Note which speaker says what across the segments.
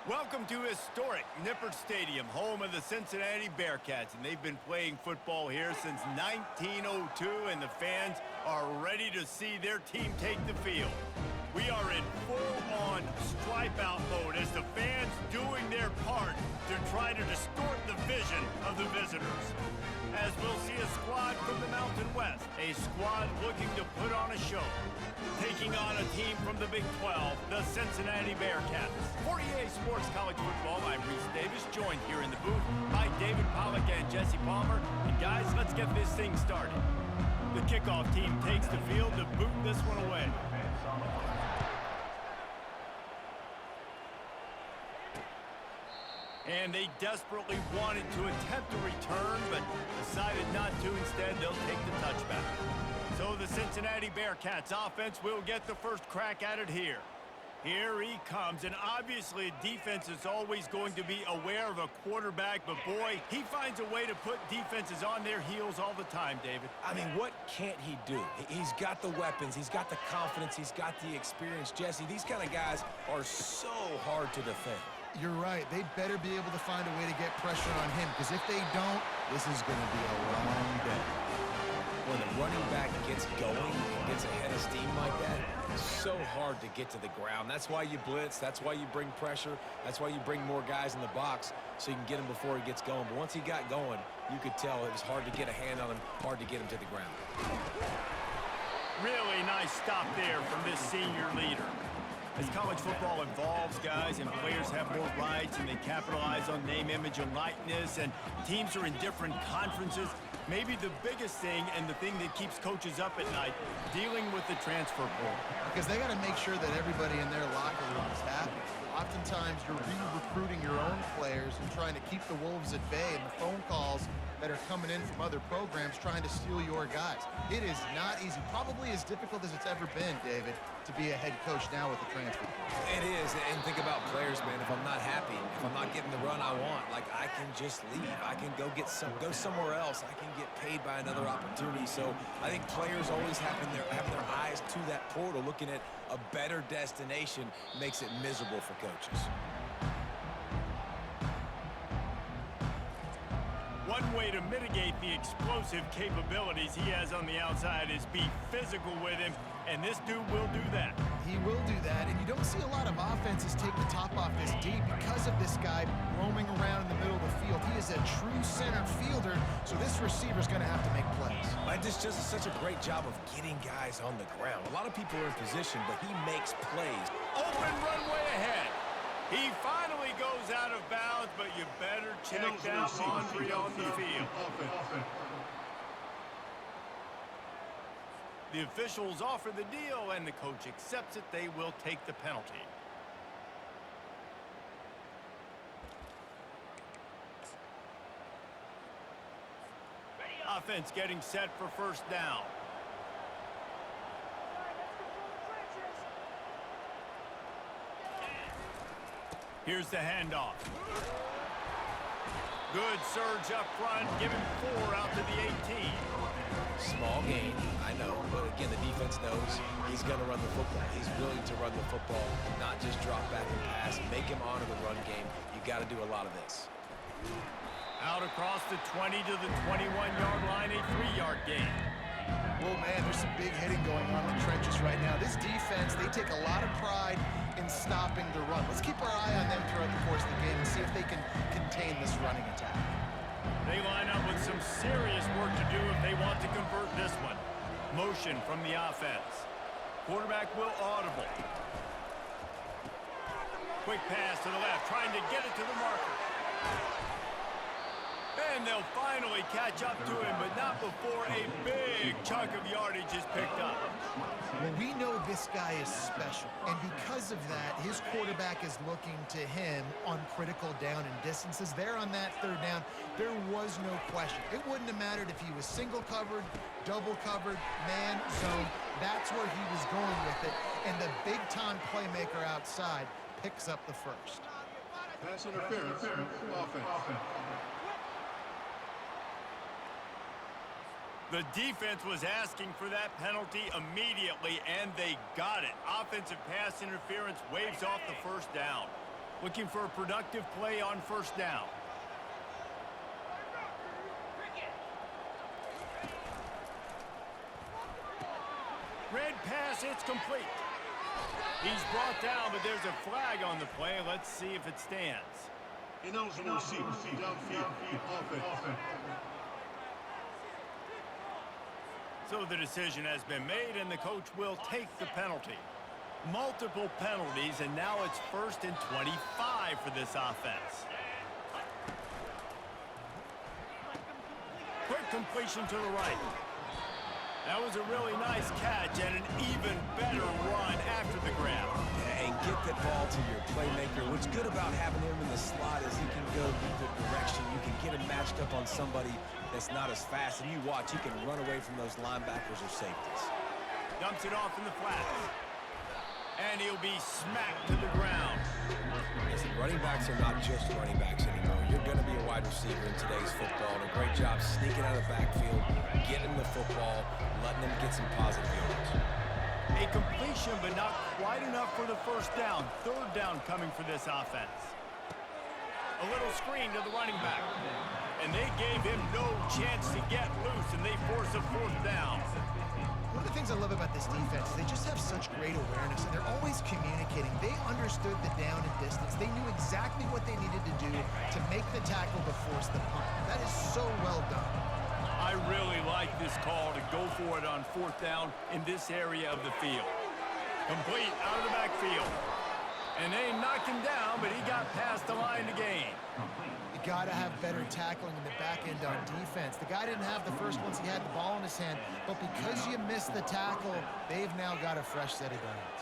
Speaker 1: Welcome to historic Nippert Stadium, home of the Cincinnati Bearcats, and they've been playing football here since 1902, and the fans are ready to see their team take the field. We are in full-on stripe-out mode as the fans doing their part to try to distort the vision of the visitors. As we'll see a squad from the Mountain West, a squad looking to put on a show. Taking on a team from the Big 12, the Cincinnati Bearcats. For EA Sports College Football, I'm Reese Davis, joined here in the booth by David Pollack and Jesse Palmer. And guys, let's get this thing started. The kickoff team takes the field to boot this one away. And they desperately wanted to attempt a return, but decided not to. Instead, they'll take the touchback. So the Cincinnati Bearcats offense will get the first crack at it here. Here he comes, and obviously defense is always going to be aware of a quarterback, but boy, he finds a way to put defenses on their heels all the time, David.
Speaker 2: I mean, what can't he do? He's got the weapons, he's got the confidence, he's got the experience. Jesse, these kind of guys are so hard to defend.
Speaker 3: You're right. They'd better be able to find a way to get pressure on him, because if they don't, this is going to be a long day.
Speaker 2: When the running back gets going and gets ahead of steam like that, it's so hard to get to the ground. That's why you blitz. That's why you bring pressure. That's why you bring more guys in the box so you can get him before he gets going. But once he got going, you could tell it was hard to get a hand on him, hard to get him to the ground.
Speaker 1: Really nice stop there from this senior leader. As college football evolves, guys, and players have more rights and they capitalize on name, image, and likeness, and teams are in different conferences, maybe the biggest thing and the thing that keeps coaches up at night, dealing with the transfer portal.
Speaker 3: Because they got to make sure that everybody in their locker room is happy. Oftentimes, you're re-recruiting your own players and trying to keep the wolves at bay, and the phone calls that are coming in from other programs trying to steal your guys. It is not easy. Probably as difficult as it's ever been, David, to be a head coach now with the transfer.
Speaker 2: It is, and think about players, man. If I'm not happy, if I'm not getting the run I want, like, I can just leave. I can go somewhere else. I can get paid by another opportunity. So I think players always having their eyes to that portal, looking at a better destination, makes it miserable for coaches.
Speaker 1: One way to mitigate the explosive capabilities he has on the outside is be physical with him, and this dude will do that.
Speaker 3: He will do that, and you don't see a lot of offenses take the top off this deep because of this guy roaming around in the middle of the field. He is a true center fielder, so this receiver's going to have to make plays.
Speaker 2: This just is such a great job of getting guys on the ground. A lot of people are in position, but he makes plays.
Speaker 1: Open runway ahead. He finally goes out of bounds, but you better check that laundry on the field. The officials offer the deal, and the coach accepts it. They will take the penalty. Offense getting set for first down. Here's the handoff. Good surge up front, giving 4 out to the 18.
Speaker 2: Small gain, I know, but again, the defense knows he's going to run the football. He's willing to run the football, not just drop back and pass. Make him honor the run game. You got to do a lot of this.
Speaker 1: Out across the 20 to the 21-yard line, a 3-yard gain.
Speaker 3: Whoa, man, there's some big hitting going on in the trenches right now. This defense, they take a lot of pride in stopping the run. Let's keep our eye on them throughout the course of the game and see if they can contain this running attack.
Speaker 1: They line up with some serious work to do if they want to convert this one. Motion from the offense. Quarterback will audible. Quick pass to the left, trying to get it to the marker. And they'll finally catch up to him, but not before a big chunk of yardage is picked up.
Speaker 3: Well, we know this guy is special, and because of that, his quarterback is looking to him on critical down and distances. There on that third down, there was no question. It wouldn't have mattered if he was single covered, double covered, man, zone. That's where he was going with it, and the big-time playmaker outside picks up the first.
Speaker 4: Pass interference, offense.
Speaker 1: The defense was asking for that penalty immediately, and they got it. Offensive pass interference waves off the first down. Looking for a productive play on first down. Red pass, it's complete. He's brought down, but there's a flag on the play. Let's see if it stands.
Speaker 4: Ineligible receiver, downfield, offense.
Speaker 1: So the decision has been made, and the coach will take the penalty. Multiple penalties, and now it's 1st and 25 for this offense. Quick completion to the right. That was a really nice catch and an even better run after the grab.
Speaker 2: And get that ball to your playmaker. What's good about having him in the slot is he can go either direction. You can get him matched up on somebody that's not as fast, and you watch, he can run away from those linebackers or safeties.
Speaker 1: Dumps it off in the flats. And he'll be smacked to the ground.
Speaker 2: Listen, running backs are not just running backs anymore. You're going to be a wide receiver in today's football. And a great job sneaking out of the backfield, getting the football, letting them get some positive yards.
Speaker 1: A completion, but not quite enough for the first down. 3rd down coming for this offense. A little screen to the running back. And they gave him no chance to get loose, and they force a 4th down.
Speaker 3: One of the things I love about this defense is they just have such great awareness, and they're always communicating. They understood the down and distance. They knew exactly what they needed to do to make the tackle to force the punt. That is so well done.
Speaker 1: I really like this call to go for it on 4th down in this area of the field. Complete out of the backfield. And they knocked him down, but he got past the line to gain.
Speaker 3: You got to have better tackling in the back end on defense. The guy didn't have the first once he had the ball in his hand, but because you missed the tackle, they've now got a fresh set of downs.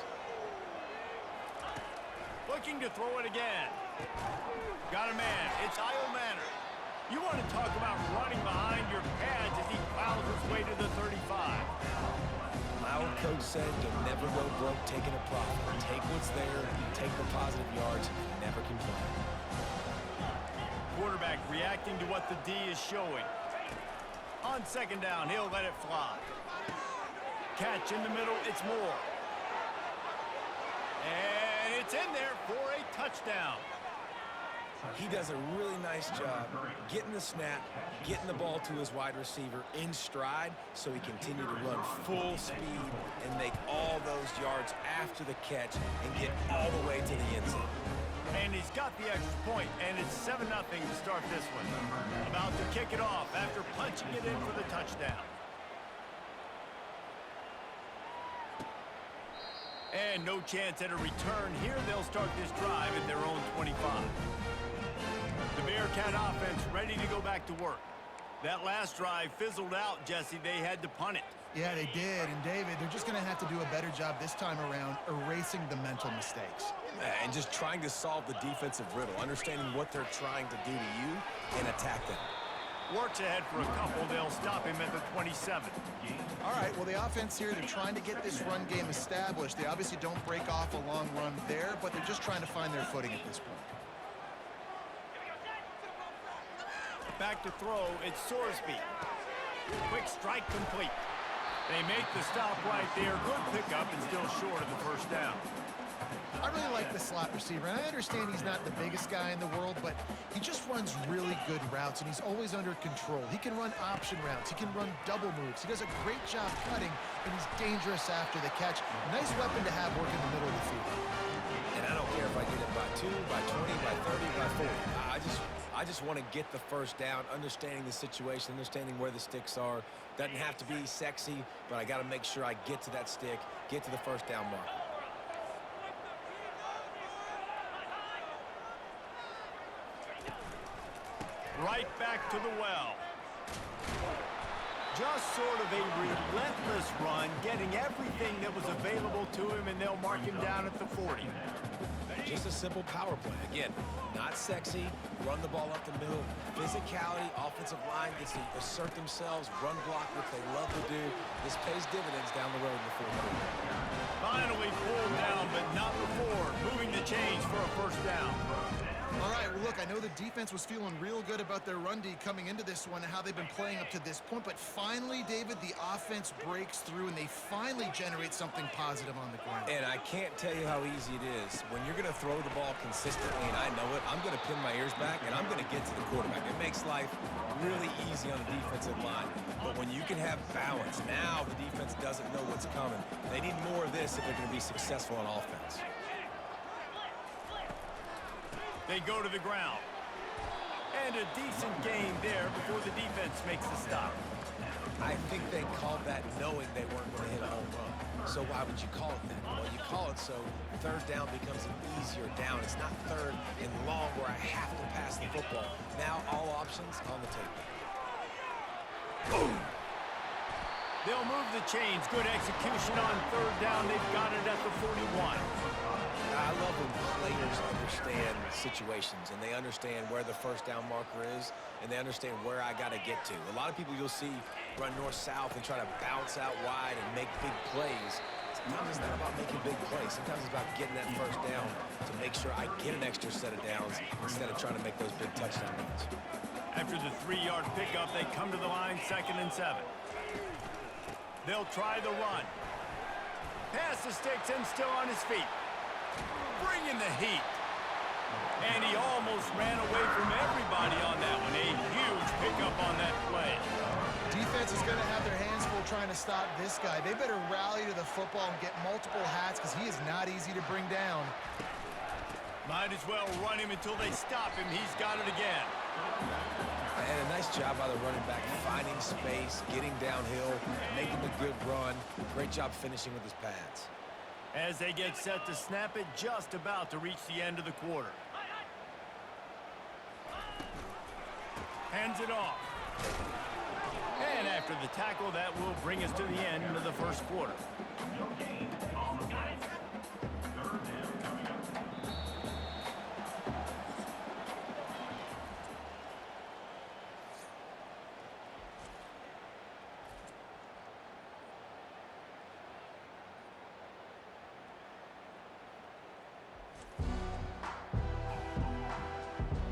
Speaker 1: Looking to throw it again. Got a man. It's Isle Manor. You want to talk about running behind your pads as he plows his way to the 35.
Speaker 2: My old coach said you'll never go broke taking a profit. Take what's there, take the positive yards, never complain.
Speaker 1: Quarterback reacting to what the D is showing. On 2nd down, he'll let it fly. Catch in the middle, it's Moore. And it's in there for a touchdown.
Speaker 2: He does a really nice job getting the snap, getting the ball to his wide receiver in stride so he continue to run full speed and make all those yards after the catch and get all the way to the end zone.
Speaker 1: And he's got the extra point, and it's 7-0 to start this one. About to kick it off after punching it in for the touchdown. And no chance at a return here. They'll start this drive at their own 25. The Bearcat offense ready to go back to work. That last drive fizzled out, Jesse. They had to punt it.
Speaker 3: Yeah, they did. And, David, they're just going to have to do a better job this time around erasing the mental mistakes.
Speaker 2: And just trying to solve the defensive riddle, understanding what they're trying to do to you and attack them.
Speaker 1: Works ahead for a couple. They'll stop him at the 27.
Speaker 3: All right, well, the offense here, they're trying to get this run game established. They obviously don't break off a long run there, but they're just trying to find their footing at this point.
Speaker 1: Back to throw, it's Sorsby. Quick strike complete. They make the stop right there. Good pickup and still short of the first down.
Speaker 3: I really like the slot receiver, and I understand he's not the biggest guy in the world, but he just runs really good routes, and he's always under control. He can run option routes. He can run double moves. He does a great job cutting, and he's dangerous after the catch. Nice weapon to have working in the middle of the field.
Speaker 2: And I don't care if I get it by 2, by 20, by 30, by 40. I just want to get the first down, understanding the situation, understanding where the sticks are. Doesn't have to be sexy, but I got to make sure I get to that stick, get to the first down mark.
Speaker 1: Right back to the well. Just sort of a relentless run, getting everything that was available to him, and they'll mark him down at the 40.
Speaker 2: Just a simple power play. Again, not sexy, run the ball up the middle, physicality, offensive line gets to assert themselves, run block, which they love to do. This pays dividends down the road in the 4th quarter.
Speaker 1: Finally pulled down, but not before. Moving the chains for a first down.
Speaker 3: All right, well, look, I know the defense was feeling real good about their run D coming into this one and how they've been playing up to this point, but finally, David, the offense breaks through and they finally generate something positive on the ground.
Speaker 2: And I can't tell you how easy it is. When you're going to throw the ball consistently, and I know it, I'm going to pin my ears back, and I'm going to get to the quarterback. It makes life really easy on the defensive line. But when you can have balance, now the defense doesn't know what's coming. They need more of this if they're going to be successful on offense.
Speaker 1: They go to the ground. And a decent game there before the defense makes the stop.
Speaker 2: I think they called that knowing they weren't going to hit a home run. So why would you call it that? Well, you call it so third down becomes an easier down. It's not third and long where I have to pass the football. Now all options on the table.
Speaker 1: Boom. They'll move the chains. Good execution on third down. They've got it at the 41.
Speaker 2: I love when players understand situations and they understand where the first down marker is and they understand where I got to get to. A lot of people you'll see run north-south and try to bounce out wide and make big plays. Sometimes it's not about making big plays. Sometimes it's about getting that first down to make sure I get an extra set of downs instead of trying to make those big touchdown runs. After the 3-yard pickup, they come to the line, 2nd and 7. They'll try the run. Pass the sticks and still on his feet. Bringing the heat. And he almost ran away from everybody on that one. A huge pickup on that play.
Speaker 3: Defense is going to have their hands full trying to stop this guy. They better rally to the football and get multiple hats because he is not easy to bring down.
Speaker 1: Might as well run him until they stop him. He's got it again.
Speaker 2: And a nice job by the running back, finding space, getting downhill, making the good run. Great job finishing with his pads.
Speaker 1: As they get set to snap it, just about to reach the end of the quarter. Hands it off. And after the tackle, that will bring us to the end of the first quarter.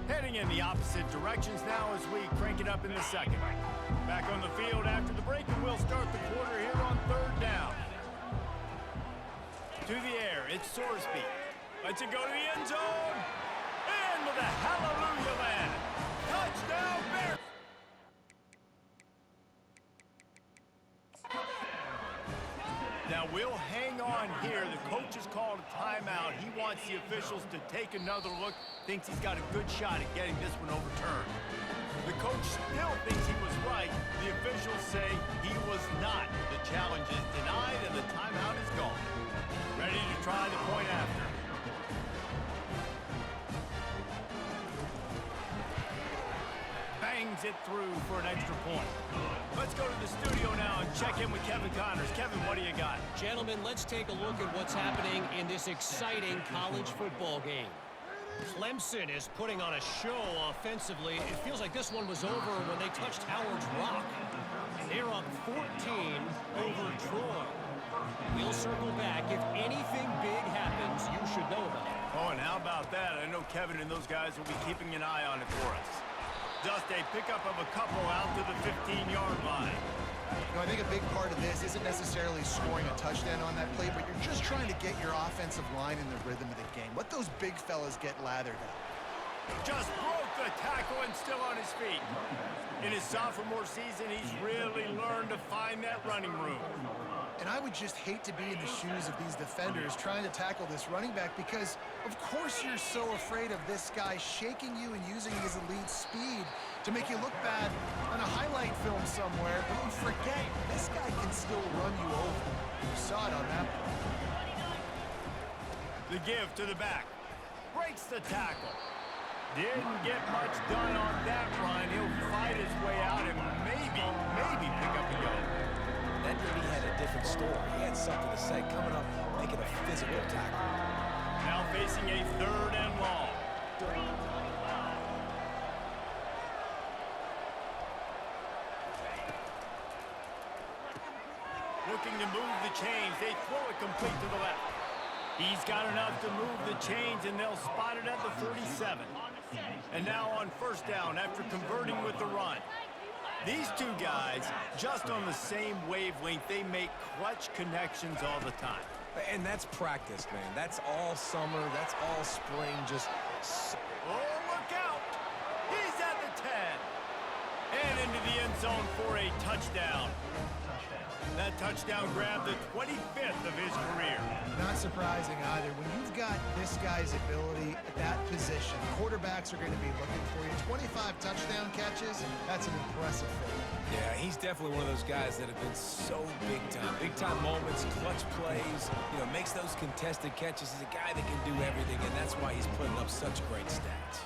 Speaker 1: Heading in the opposite directions now as we crank it up in the second. Back on the field after the break, and we'll start the quarter here on third down. To the air, it's Sorsby. Lets it go to the end zone. And with a hallelujah land. Touchdown, Bears! Now we'll hang on here. The coach has called a timeout. He wants the officials to take another look. Thinks he's got a good shot at getting this one overturned. The coach still thinks he was right. The officials say he was not. The challenge is denied and the timeout is gone. Ready to try the point after. Bangs it through for an extra point. Let's go to the studio now and check in with Kevin Connors. Kevin, what do you got?
Speaker 5: Gentlemen, let's take a look at what's happening in this exciting college football game. Clemson is putting on a show offensively. It feels like this one was over when they touched Howard's Rock. They're up 14 over Troy. We'll circle back. If anything big happens, you should know about it.
Speaker 1: Oh, and how about that? I know Kevin and those guys will be keeping an eye on it for us. Just a pickup of a couple out to the 15-yard line.
Speaker 3: You know, I think a big part of this isn't necessarily scoring a touchdown on that play, but you're just trying to get your offensive line in the rhythm of the game. Let those big fellas get lathered up.
Speaker 1: Just broke the tackle and still on his feet. In his sophomore season, he's really learned to find that running room.
Speaker 3: And I would just hate to be in the shoes of these defenders trying to tackle this running back because, of course, you're so afraid of this guy shaking you and using his elite speed to make you look bad on a highlight film somewhere, but you forget this guy can still run you over. You saw it on that play.
Speaker 1: The give to the back. Breaks the tackle. Didn't get much done on that run. He'll fight his way out and maybe pick up a yard.
Speaker 2: That dude, he had a different story. He had something to say, coming up, making a physical tackle.
Speaker 1: Now facing a 3rd and long. Looking to move the chains. They throw it complete to the left. He's got enough to move the chains, and they'll spot it at the 47. And now on first down after converting with the run. These two guys, just on the same wavelength, they make clutch connections all the time.
Speaker 2: And that's practice, man. That's all summer. That's all spring. Just...
Speaker 1: Oh, look out! He's at the 10. And into the end zone for a touchdown. That touchdown grabbed the 25th of his career.
Speaker 3: Not surprising either. When you've got this guy's ability at that position, quarterbacks are going to be looking for you. 25 touchdown catches, that's an impressive thing.
Speaker 2: Yeah, he's definitely one of those guys that have been so big time. Big time moments, clutch plays, makes those contested catches. He's a guy that can do everything, and that's why he's putting up such great stats.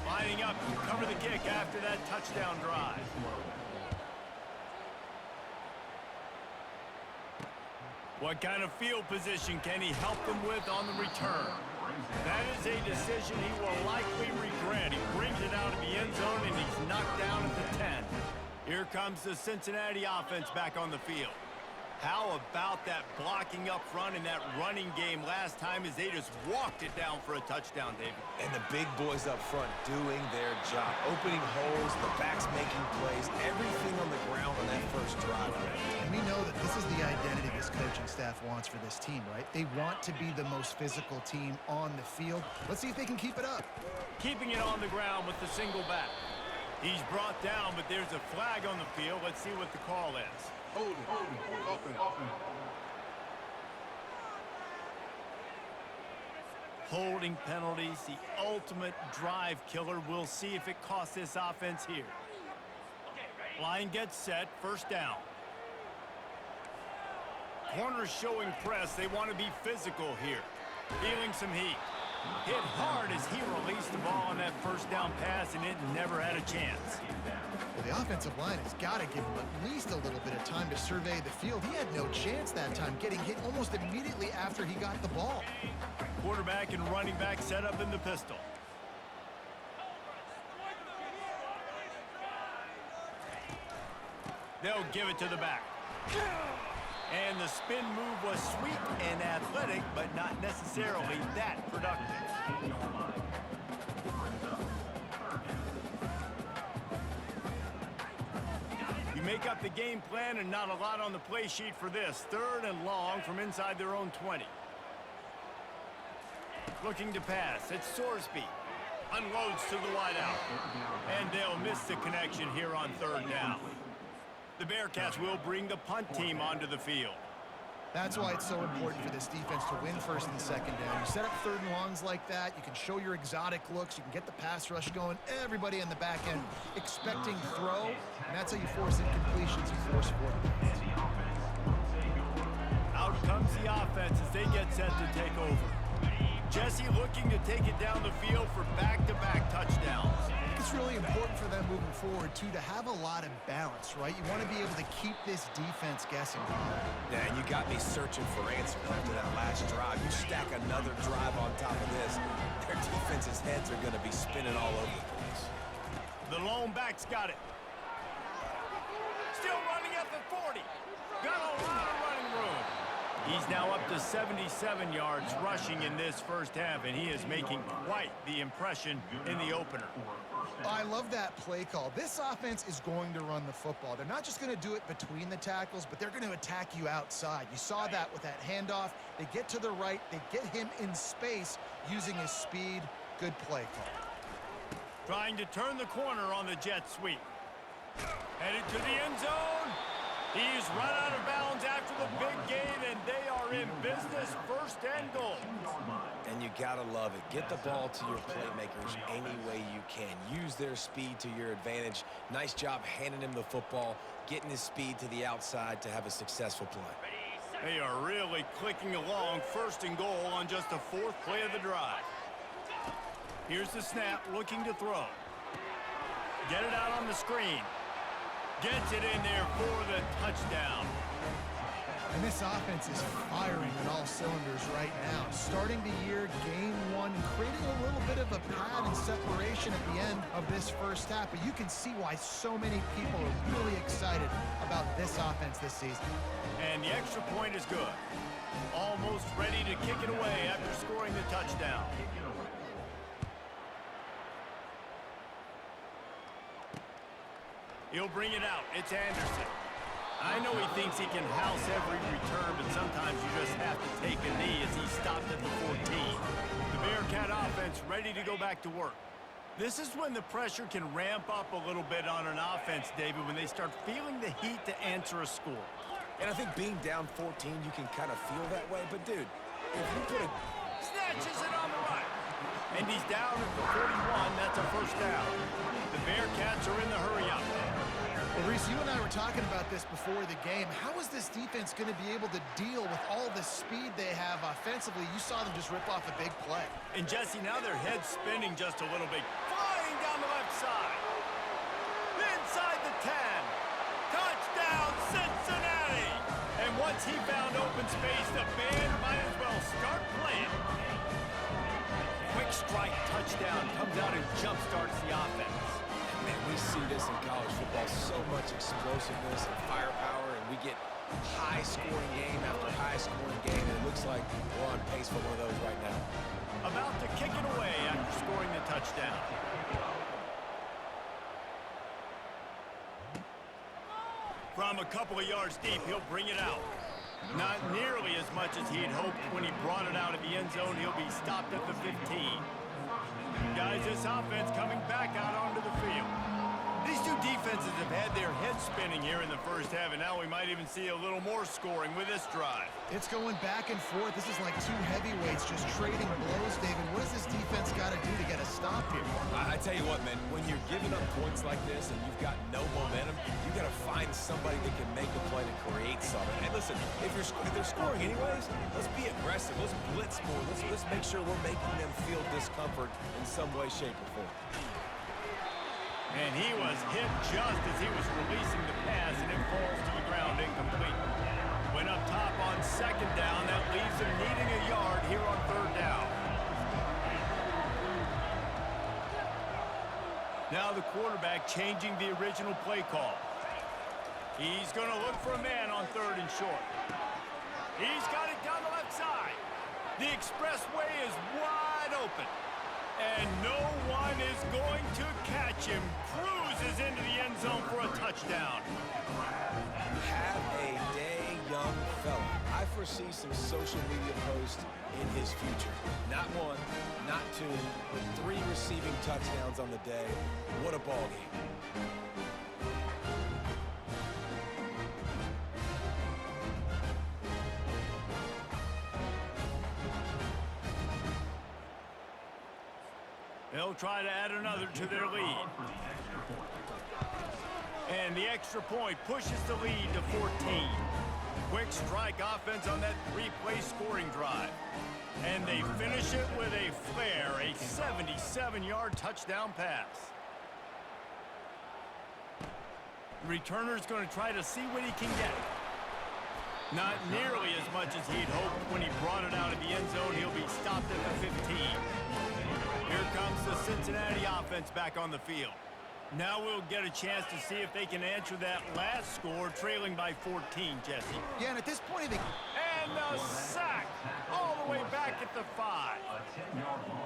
Speaker 1: Lining up to cover the kick after that touchdown drive. What kind of field position can he help them with on the return? That is a decision he will likely regret. He brings it out of the end zone, and he's knocked down at the 10. Here comes the Cincinnati offense back on the field. How about that blocking up front in that running game last time as they just walked it down for a touchdown, David?
Speaker 2: And the big boys up front doing their job. Opening holes, the backs making plays, everything on the ground on that first drive.
Speaker 3: And we know that this is the identity this coaching staff wants for this team, right? They want to be the most physical team on the field. Let's see if they can keep it up.
Speaker 1: Keeping it on the ground with the single back. He's brought down, but there's a flag on the field. Let's see what the call is.
Speaker 4: Hold it, offense.
Speaker 1: Holding penalties, the ultimate drive killer. We'll see if it costs this offense here. Line gets set, first down. Corners showing press. They want to be physical here. Feeling some heat. Hit hard as he released the ball on that first down pass, and it never had a chance.
Speaker 3: Well, the offensive line has got to give him at least a little bit of time to survey the field. He had no chance that time, getting hit almost immediately after he got the ball.
Speaker 1: Quarterback and running back set up in the pistol. They'll give it to the back. And the spin move was sweet and athletic, but not necessarily that productive. You make up the game plan and not a lot on the play sheet for this. 3rd and long from inside their own 20. Looking to pass. It's Sorsby. Unloads to the wideout. And they'll miss the connection here on 3rd down. The Bearcats will bring the punt team onto the field.
Speaker 3: That's why it's so important for this defense to win 1st and 2nd down. You set up 3rd and longs like that, you can show your exotic looks, you can get the pass rush going, everybody in the back end expecting throw, and that's how you force incompletions, you force 4th downs.
Speaker 1: Out comes the offense as they get set to take over. Jesse looking to take it down the field for back-to-back touchdowns.
Speaker 3: It's really important for them moving forward, too, to have a lot of balance, right? You want to be able to keep this defense guessing.
Speaker 2: Yeah, you got me searching for answers after that last drive. You stack another drive on top of this, their defense's heads are going to be spinning all over the place.
Speaker 1: The lone back's got it. Still running at the 40. Got a lot of running room. He's now up to 77 yards rushing in this first half, and he is making quite the impression in the opener.
Speaker 3: I love that play call. This offense is going to run the football. They're not just going to do it between the tackles, but they're going to attack you outside. You saw that with that handoff. They get to the right. They get him in space using his speed. Good play call.
Speaker 1: Trying to turn the corner on the jet sweep. Headed to the end zone. He's run out of bounds after the big gain, and they are in business, 1st and goal.
Speaker 2: And you gotta love it. Get the ball to your playmakers any way you can. Use their speed to your advantage. Nice job handing him the football, getting his speed to the outside to have a successful play.
Speaker 1: They are really clicking along, 1st and goal on just the 4th play of the drive. Here's the snap, looking to throw. Get it out on the screen. Gets it in there for the touchdown.
Speaker 3: And this offense is firing on all cylinders right now. Starting the year, game 1, creating a little bit of a pad and separation at the end of this first half. But you can see why so many people are really excited about this offense this season.
Speaker 1: And the extra point is good. Almost ready to kick it away after scoring the touchdown. He'll bring it out. It's Anderson. I know he thinks he can house every return, but sometimes you just have to take a knee as he stopped at the 14. The Bearcat offense ready to go back to work. This is when the pressure can ramp up a little bit on an offense, David, when they start feeling the heat to answer a score.
Speaker 2: And I think being down 14, you can kind of feel that way. But, dude, if you put a...
Speaker 1: Snatches it on the right. And he's down at the 41. That's a first down. The Bearcats are in the hurry-up.
Speaker 3: Well, Reese, you and I were talking about this before the game. How is this defense going to be able to deal with all the speed they have offensively? You saw them just rip off a big play.
Speaker 1: And, Jesse, now their head's spinning just a little bit. Flying down the left side. Inside the 10. Touchdown, Cincinnati! And once he found open space, the band might as well start playing. Quick strike touchdown comes out and jump-starts the offense.
Speaker 2: Man, we see this in college football, so much explosiveness and firepower, and we get high-scoring game after high-scoring game, and it looks like we're on pace for one of those right now.
Speaker 1: About to kick it away after scoring the touchdown. From a couple of yards deep, he'll bring it out. Not nearly as much as he'd hoped when he brought it out of the end zone. He'll be stopped at the 15. Guys, this offense coming back out onto the field. These two defenses have had their heads spinning here in the first half, and now we might even see a little more scoring with this drive.
Speaker 3: It's going back and forth. This is like two heavyweights just trading blows, David. What does this defense got to do to get a stop here?
Speaker 2: I tell you what, man, when you're giving up points like this and you've got no momentum, you got to find somebody that can make a play to create something. And listen, if they're scoring anyways, let's be aggressive. Let's blitz more. Let's make sure we're making them feel discomfort in some way, shape, or form.
Speaker 1: And he was hit just as he was releasing the pass, and it falls to the ground incomplete. Went up top on second down. That leaves him needing a yard here on third down. Now the quarterback changing the original play call. He's going to look for a man on third and short. He's got it down the left side. The expressway is wide open. And no one is going to catch him. Cruises into the end zone for a touchdown.
Speaker 2: Have a day, young fella. I foresee some social media posts in his future. Not one, not two, but 3 receiving touchdowns on the day. What a ball game.
Speaker 1: They'll try to add another to their lead. And the extra point pushes the lead to 14. Quick strike offense on that 3-play scoring drive. And they finish it with a flare, a 77-yard touchdown pass. The returner's going to try to see what he can get. Not nearly as much as he'd hoped when he brought it out of the end zone. He'll be stopped at the 15. Here comes the Cincinnati offense back on the field. Now we'll get a chance to see if they can answer that last score, trailing by 14, Jesse.
Speaker 3: Yeah, and at this point,
Speaker 1: And the sack all the way back at the 5.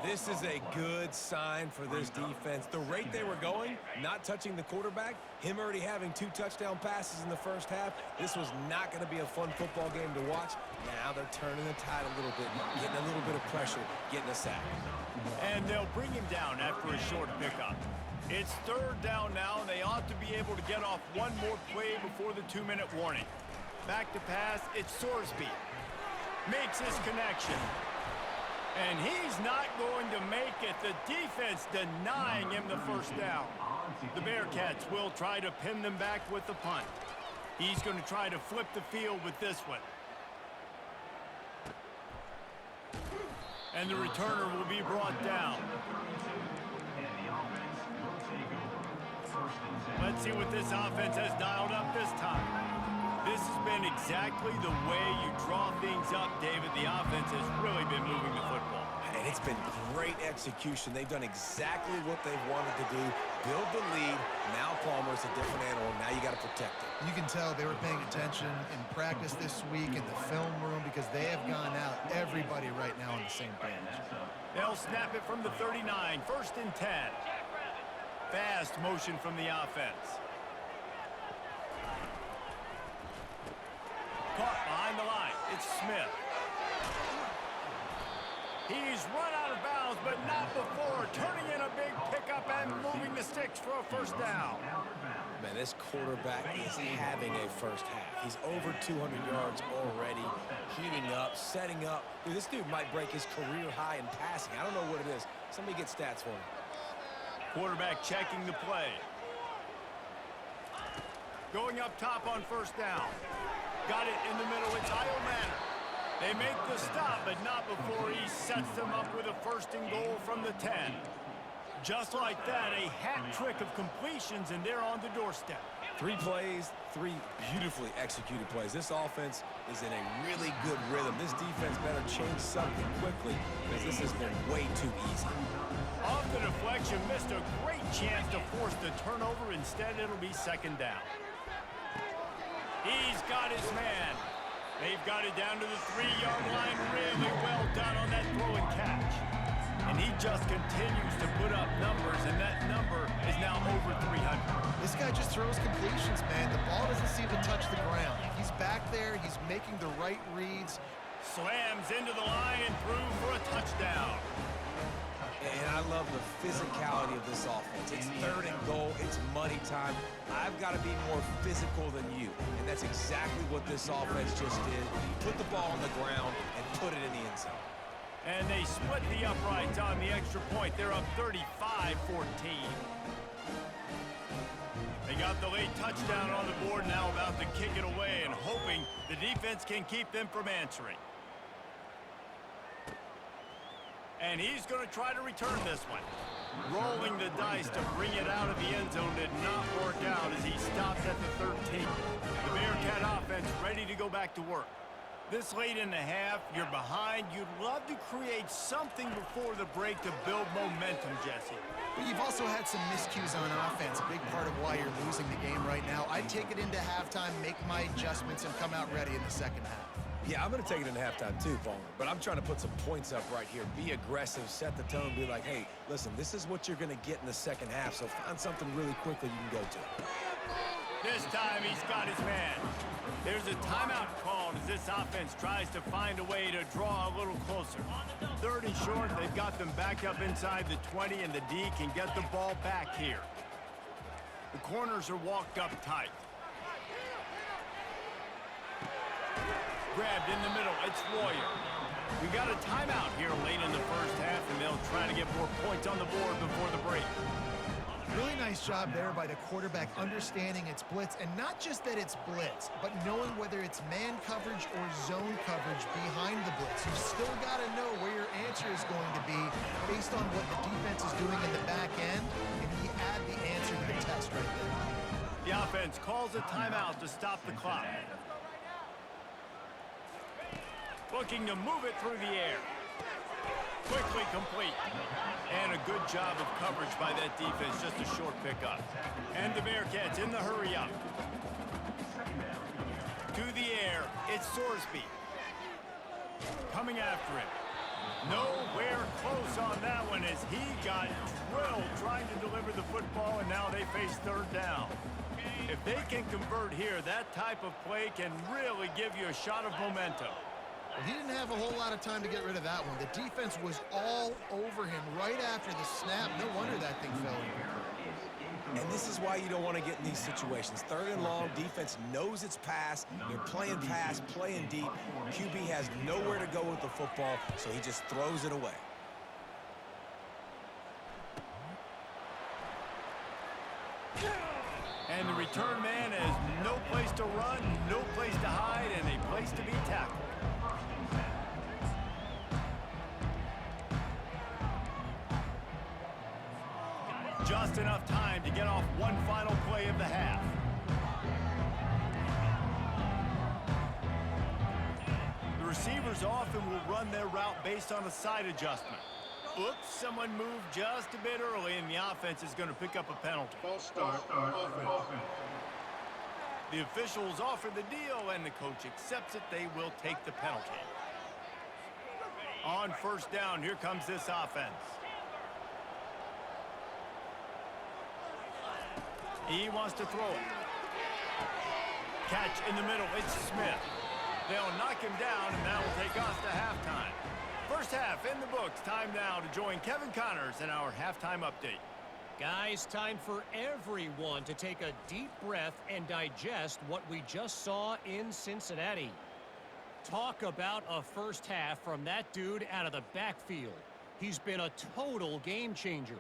Speaker 2: This is a good sign for this defense. The rate they were going, not touching the quarterback, him already having 2 touchdown passes in the first half, this was not going to be a fun football game to watch. Now they're turning the tide a little bit, getting a little bit of pressure, getting a sack.
Speaker 1: And they'll bring him down after a short pickup. It's third down now, and they ought to be able to get off one more play before the 2-minute warning. Back to pass, it's Sorsby. Makes his connection. And he's not going to make it. The defense denying him the first down. The Bearcats will try to pin them back with the punt. He's going to try to flip the field with this one. And the returner will be brought down. Let's see what this offense has dialed up this time. This has been exactly the way you draw things up, David. The offense has really been moving the football.
Speaker 2: And it's been great execution. They've done exactly what they've wanted to do. Build the lead. Now Palmer's a different animal. Now you got to protect it.
Speaker 3: You can tell they were paying attention in practice this week in the film room because they have gone out, everybody right now on the same page.
Speaker 1: They'll snap it from the 39, 1st and 10. Fast motion from the offense. Caught behind the line. It's Smith. He's run out of bounds, but not before. Turning in a big pickup and moving the sticks for a 1st down.
Speaker 2: Man, this quarterback is having a first half. He's over 200 yards already, heating up, setting up. Dude, this dude might break his career high in passing. I don't know what it is. Somebody get stats for him.
Speaker 1: Quarterback checking the play. Going up top on 1st down. Got it in the middle. It's Manor. They make the stop, but not before he sets them up with a 1st and goal from the 10. Just like that, a hat trick of completions, and they're on the doorstep.
Speaker 2: 3 plays, 3 beautifully executed plays. This offense is in a really good rhythm. This defense better change something quickly because this has been way too easy.
Speaker 1: Off the deflection, missed a great chance to force the turnover. Instead, it'll be 2nd down. He's got his man. They've got it down to the 3-yard line. Really well done on that throw and catch. And he just continues to put up numbers, and that number is now over 300.
Speaker 3: This guy just throws completions, man. The ball doesn't seem to touch the ground. He's back there. He's making the right reads.
Speaker 1: Slams into the line and through for a touchdown.
Speaker 2: And I love the physicality of this offense. It's 3rd and goal. It's money time. I've got to be more physical than you. And that's exactly what this offense just did. Put the ball on the ground and put it in the end zone.
Speaker 1: And they split the uprights on the extra point. They're up 35-14. They got the late touchdown on the board, now about to kick it away and hoping the defense can keep them from answering. And he's going to try to return this one. Rolling the dice to bring it out of the end zone did not work out as he stopped at the 13. The Bearcat offense ready to go back to work. This late in the half, you're behind. You'd love to create something before the break to build momentum, Jesse.
Speaker 3: But you've also had some miscues on offense, a big part of why you're losing the game right now. I'd take it into halftime, make my adjustments, and come out ready in the 2nd half.
Speaker 2: Yeah, I'm going to take it into halftime too, Palmer. But I'm trying to put some points up right here. Be aggressive, set the tone, be like, hey, listen, this is what you're going to get in the 2nd half, so find something really quickly you can go to.
Speaker 1: This time he's got his man. There's a timeout called as this offense tries to find a way to draw a little closer. 3rd and short, they've got them back up inside the 20, and the D can get the ball back here. The corners are walked up tight. Grabbed in the middle, it's Royer. We got a timeout here late in the 1st half, and they'll try to get more points on the board before the break.
Speaker 3: Really nice job there by the quarterback understanding its blitz, and not just that it's blitz, but knowing whether it's man coverage or zone coverage behind the blitz. You've still got to know where your answer is going to be based on what the defense is doing in the back end, and he add the answer to the test right there.
Speaker 1: The offense calls a timeout to stop the clock. Looking to move it through the air. Quickly complete. And a good job of coverage by that defense, just a short pickup. And the Bearcats in the hurry up. To the air, it's Sorsby. Coming after him. Nowhere close on that one as he got drilled trying to deliver the football, and now they face 3rd down. If they can convert here, that type of play can really give you a shot of momentum.
Speaker 3: Well, he didn't have a whole lot of time to get rid of that one. The defense was all over him right after the snap. No wonder that thing fell in.
Speaker 2: And this is why you don't want to get in these situations. 3rd and long, defense knows its pass. They're playing pass, playing deep. QB has nowhere to go with the football, so he just throws it away.
Speaker 1: And the return man has no place to run, no place to hide, and a place to be tackled. Just enough time to get off one final play of the half. The receivers often will run their route based on a side adjustment. Oops, someone moved just a bit early, and the offense is going to pick up a penalty.
Speaker 4: False start. Offense.
Speaker 1: The officials offer the deal, and the coach accepts it. They will take the penalty. On first down, here comes this offense. He wants to throw it. Catch in the middle. It's Smith. They'll knock him down, and that will take us to halftime. First half in the books. Time now to join Kevin Connors in our halftime update.
Speaker 5: Guys, time for everyone to take a deep breath and digest what we just saw in Cincinnati. Talk about a first half from that dude out of the backfield. He's been a total game changer.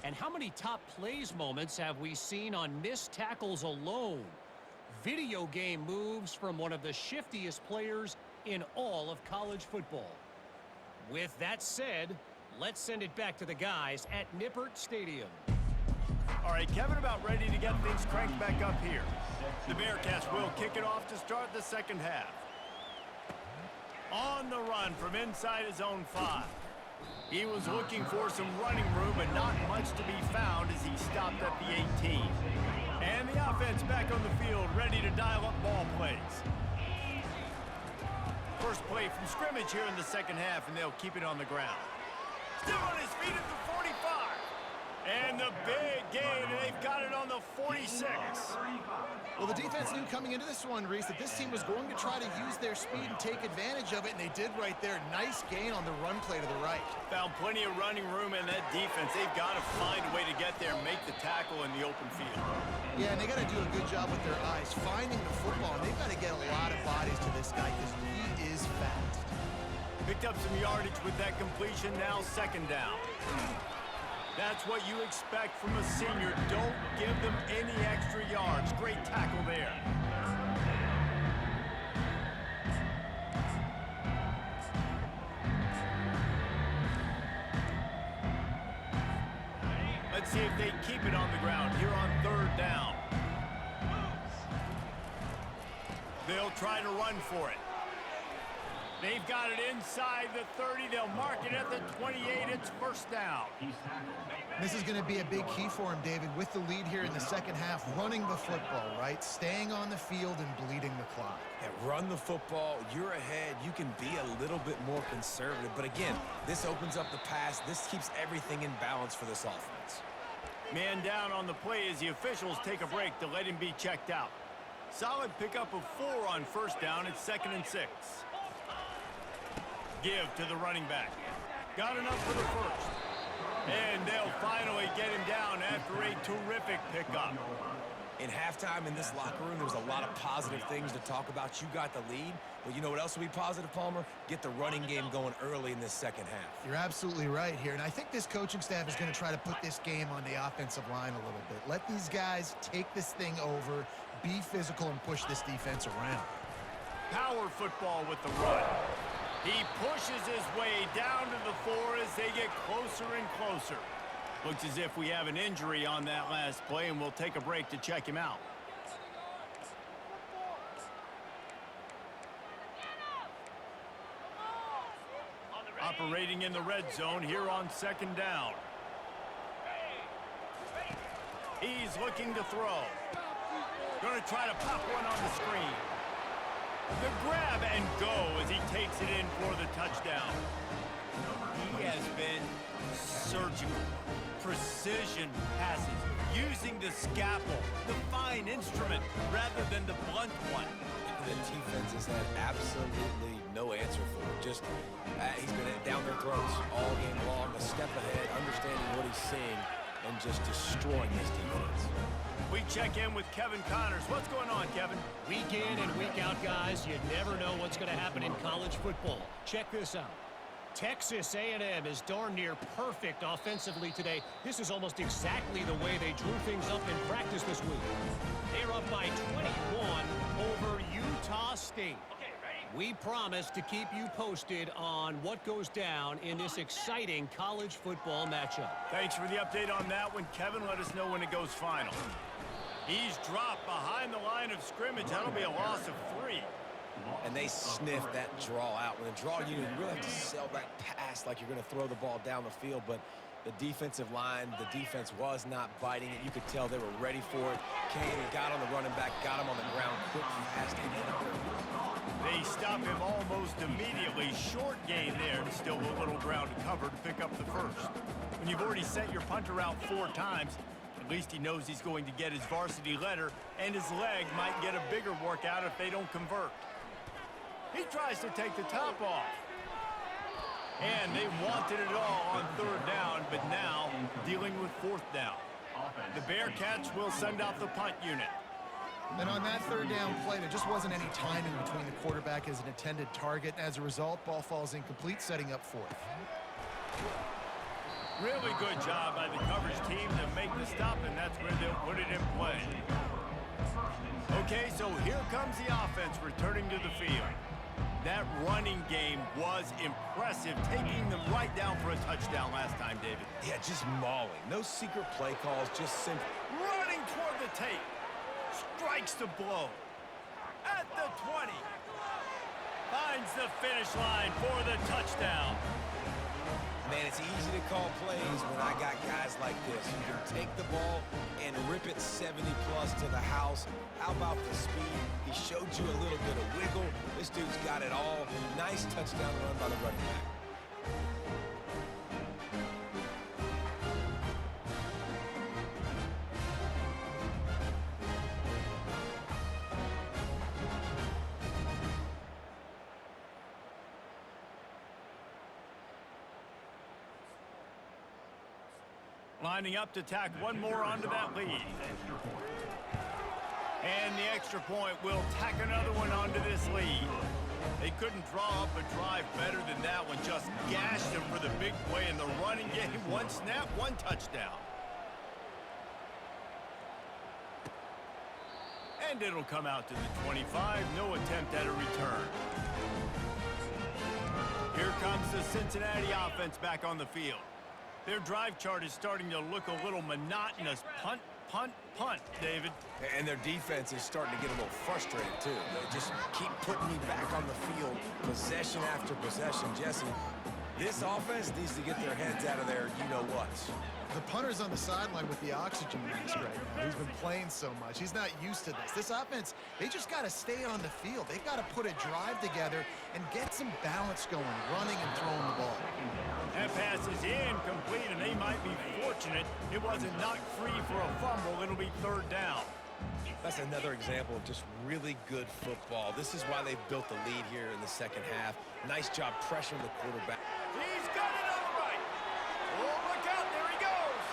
Speaker 5: And how many top plays moments have we seen on missed tackles alone? Video game moves from one of the shiftiest players in all of college football. With that said, let's send it back to the guys at Nippert Stadium.
Speaker 1: All right, Kevin about ready to get things cranked back up here. The Bearcats will kick it off to start the second half. On the run from inside his own 5. He was looking for some running room, but not much to be found as he stopped at the 18. And the offense back on the field, ready to dial up ball plays. First play from scrimmage here in the second half, and they'll keep it on the ground. Still on his feet at the 45. And the big gain, and they've got it on the 46.
Speaker 3: Well, the defense knew coming into this one, Reese, that this team was going to try to use their speed and take advantage of it, and they did right there. Nice gain on the run play to the right.
Speaker 1: Found plenty of running room in that defense. They've got to find a way to get there and make the tackle in the open field.
Speaker 3: Yeah, and they got to do a good job with their eyes, finding the football, and they've got to get a lot of bodies to this guy because he is fast.
Speaker 1: Picked up some yardage with that completion, now second down. That's what you expect from a senior. Don't give them any extra yards. Great tackle there. Let's see if they keep it on the ground here on third down. They'll try to run for it. They've got it inside the 30. They'll mark it at the 28. It's first down.
Speaker 3: This is going to be a big key for him, David, with the lead here in the second half, running the football, right? Staying on the field and bleeding the clock.
Speaker 2: Yeah, run the football. You're ahead. You can be a little bit more conservative. But again, this opens up the pass. This keeps everything in balance for this offense.
Speaker 1: Man down on the play as the officials take a break to let him be checked out. Solid pickup of 4 on first down. It's 2nd and 6. Give to the running back. Got enough for the first. And they'll finally get him down after a terrific pickup.
Speaker 2: In halftime in this locker room, there was a lot of positive things to talk about. You got the lead. But you know what else will be positive, Palmer? Get the running game going early in this second half.
Speaker 3: You're absolutely right here. And I think this coaching staff is going to try to put this game on the offensive line a little bit. Let these guys take this thing over, be physical, and push this defense around.
Speaker 1: Power football with the run. He pushes his way down to the 4 as they get closer and closer. Looks as if we have an injury on that last play, and we'll take a break to check him out. Operating in the red zone here on second down. He's looking to throw. Going to try to pop one on the screen. The grab and go as he takes it in for the touchdown. He has been surgical, precision passes, using the scalpel, the fine instrument, rather than the blunt one.
Speaker 2: The defense has had absolutely no answer for it. Just, he's been down their throats all game long, a step ahead, understanding what he's seeing, and just destroying this defense.
Speaker 1: We check in with Kevin Connors. What's going on, Kevin?
Speaker 5: Week in and week out, guys, you never know what's going to happen in college football. Check this out. Texas A&M is darn near perfect offensively today. This is almost exactly the way they drew things up in practice this week. They're up by 21 over Utah State. We promise to keep you posted on what goes down in this exciting college football matchup.
Speaker 1: Thanks for the update on that one, Kevin. Let us know when it goes final. He's dropped behind the line of scrimmage. That'll be a loss of 3.
Speaker 2: and they sniff that draw out. When a draw unit, you really have to sell that pass like you're going to throw the ball down the field, but the defensive line, the defense was not biting it. You could tell they were ready for it. Came, got on the running back, got him on the ground quick, fast, and hit him.
Speaker 1: They stop him almost immediately. Short gain there, and still a little ground to cover to pick up the first. When you've already sent your punter out 4 times, at least he knows he's going to get his varsity letter, and his leg might get a bigger workout if they don't convert. He tries to take the top off. And they wanted it all on 3rd down, but now dealing with 4th down. The Bearcats will send out the punt unit.
Speaker 3: And on that 3rd down play, there just wasn't any timing between the quarterback as an intended target. As a result, ball falls incomplete, setting up 4th.
Speaker 1: Really good job by the coverage team to make the stop, and that's where they'll put it in play. Okay, so here comes the offense returning to the field. That running game was impressive, taking them right down for a touchdown last time, David.
Speaker 2: Yeah, just mauling. No secret play calls, just simple.
Speaker 1: Running toward the tape. Strikes the blow. At the 20. Finds the finish line for the touchdown.
Speaker 2: Man, it's easy to call plays when I got guys like this. You can take the ball and rip it 70-plus to the house. How about the speed? He showed you a little bit of wiggle. This dude's got it all. Nice touchdown run by the running back.
Speaker 1: Lining up to tack one more onto that lead. And the extra point will tack another one onto this lead. They couldn't draw up a drive better than that one. Just gashed them for the big play in the running game. 1 snap, 1 touchdown. And it'll come out to the 25. No attempt at a return. Here comes the Cincinnati offense back on the field. Their drive chart is starting to look a little monotonous. Punt, punt, punt, David.
Speaker 2: And their defense is starting to get a little frustrated, too. They just keep putting me back on the field, possession after possession. Jesse, this offense needs to get their heads out of their you-know-whats.
Speaker 3: The punter's on the sideline with the oxygen mask right now. He's been playing so much. He's not used to this. This offense, they just got to stay on the field. They've got to put a drive together and get some balance going, running and throwing the ball.
Speaker 1: That pass is incomplete, and they might be fortunate it wasn't knocked free for a fumble. It'll be 3rd down.
Speaker 2: That's another example of just really good football. This is why they've built the lead here in the 2nd half. Nice job pressuring the quarterback.
Speaker 1: He's got it on the right. Oh, look out. There he goes.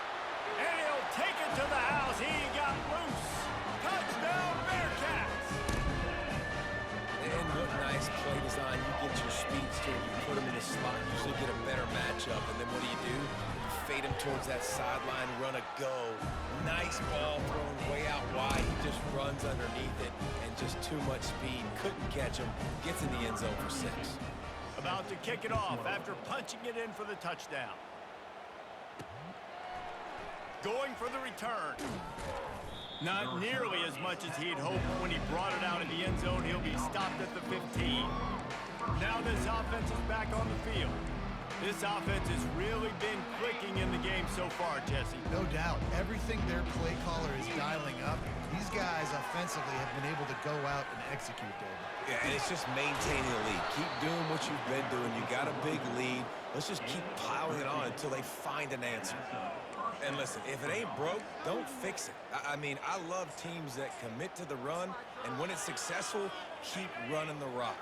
Speaker 1: And he'll take it to the house. He got loose. Touchdown, Bearcats.
Speaker 2: And what nice play design. You get your speedster, you put him in the slot, you usually get a better matchup. And then what do? You fade him towards that sideline, run a go. Nice ball thrown way out wide. He just runs underneath it and just too much speed. Couldn't catch him. Gets in the end zone for 6.
Speaker 1: About to kick it off after punching it in for the touchdown. Going for the return. Not nearly as much as he'd hoped when he brought it out in the end zone. He'll be stopped at the 15. Now this offense is back on the field. This offense has really been clicking in the game so far, Jesse.
Speaker 3: No doubt. Everything their play caller is dialing up, these guys offensively have been able to go out and execute, David.
Speaker 2: Yeah, and it's just maintaining the lead. Keep doing what you've been doing. You got a big lead. Let's just keep piling it on until they find an answer. And listen, if it ain't broke, don't fix it. I mean, I love teams that commit to the run, and when it's successful, keep running the rock.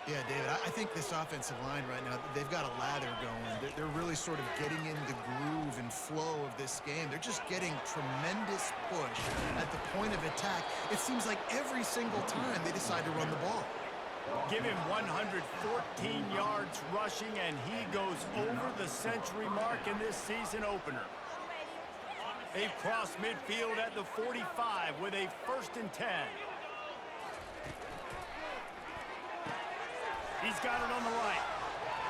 Speaker 3: Yeah, David, I think this offensive line right now, they've got a lather going. They're really sort of getting in the groove and flow of this game. They're just getting tremendous push at the point of attack. It seems like every single time they decide to run the ball.
Speaker 1: Give him 114 yards rushing, and he goes over the century mark in this season opener. They've crossed midfield at the 45 with a 1st and 10. He's got it on the right.